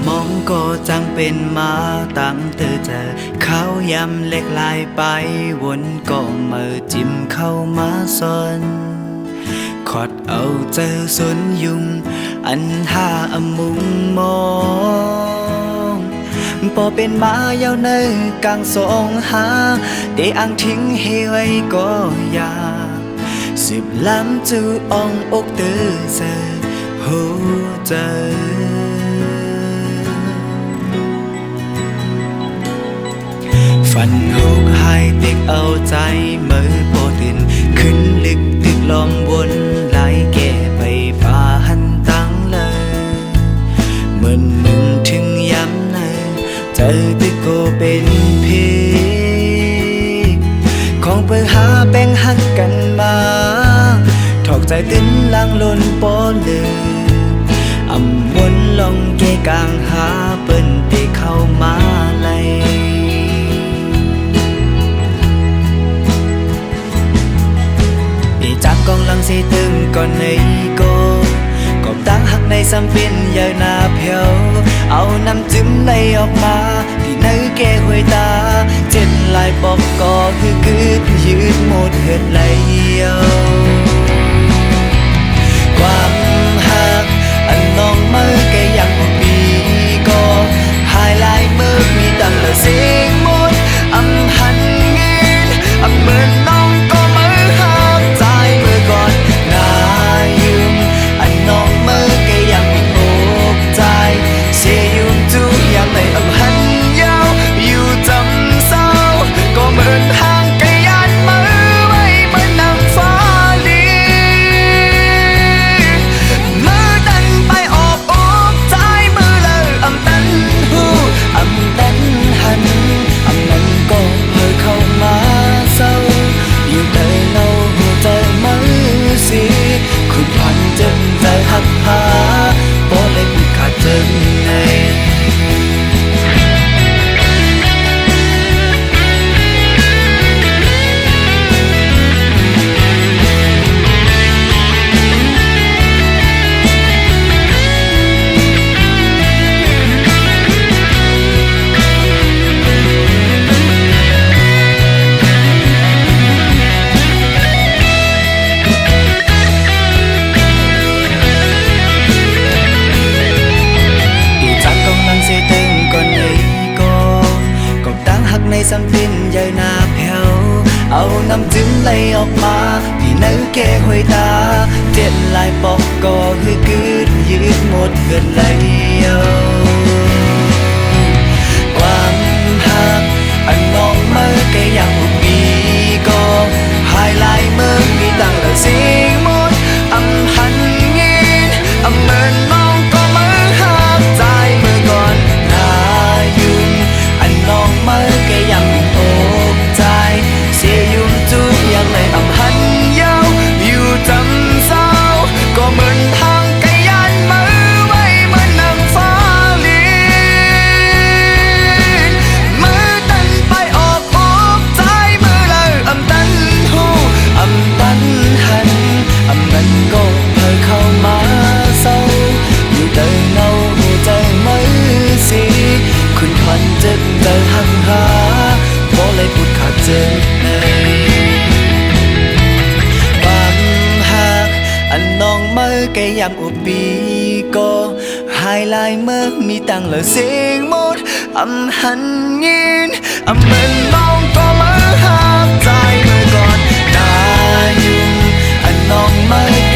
มองก็จังเป็นมาตั้งเธอเจอเขายำเล็กลายไปวนก็มือจิ้มเข้ามาซอนขอดเอาเจอสนยุงอันท่าอมุงมองพอเป็นมาเยาวเนยกลางสองหาได้อ้างทิ้งให้ไว้ก็อยากสืบล้ำจูอ่องอกเตอเจอหูเจอฝันหุกหายติกเอาใจมือโปตินขึ้นลึกตึกลอมวนไหลแก่ไปป่าหันตั้งเลยเหมือนหนึ่งถึงย้ำเนยเจอตึกโกเป็นพีของเปิดหาแบ่งหักกันมาถอกใจติ้นลังลนปอนเลยอำวนลองเกกลางหาเปิ้นตีเข้ามาเลยจากกองลังสีตึงก่อนในโกกบตั้งหักในซ้ำเป็นยาวนาเพียวเอาน้ำจิ้มไหลออกมาที่เนื้อแก่หวยตาเจ็ดลายบอกก็คือยืดหมดเหือดไหลเยาวความหักอันน้องมือแกยังบ่มีก็หายลายมือมีตั้งแต่เสียงหมดอำหันเงินอำเหมือนน้องก็มือหักใจมือก่อนน่ายืมอันน้องมือแกยังไม่ตกใจเสียยืมจูยังในอำหันยาวอยู่จำเศร้าก็เหมือนห่างไกลยันมือไว้เหมือนนางฟ้าลีมือดันไปออกใจมือเลยอำตันหูอำตันหันอำนั้นก็เพิ่งเข้ามาเศร้าอยู่ในเงาหัวใจมือสีคุณพันจนใจหักหาพอเลยพูดขาดจนในในซ้ำตินใหญ่นาเพียวเอาน้ำจิ้มไหลออกมาที่เนื้อแก่หวยตาเจ็ดลายปอกก็คือยืดหมดเกินไหลเยาความหักอันน้องมือแกยังบ่มีก็หายลายมือมีตั้งแต่เสียงหมดอำหันเงินอำเหมือนน้องก็มือหักใจมือก่อนน่ายืมอันน้องมือแกยังตกใจเสียยุ่มจุกยังในอำหันยาวอยู่จำเศร้าก็เหมือนทางไกลยันมือไว้เหมือนนางฟ้าลีมือตันไปออกใจมือเลยอำตันหูอำตันหันอำนั้นก็เพิ่งเข้ามาเศร้าอยู่แต่เงาหัวใจมือสีคุณพันจะเดินหักหาพอเลยพูดขาดเจอในความหักอันน้องมือแกยังอุบีก็หายลายมือมีตั้งเลยเสียงหมดอำหันยินอำเหมือนน้องก็มือหักใจมือก่อนน่ายุ่งอันน้องมือ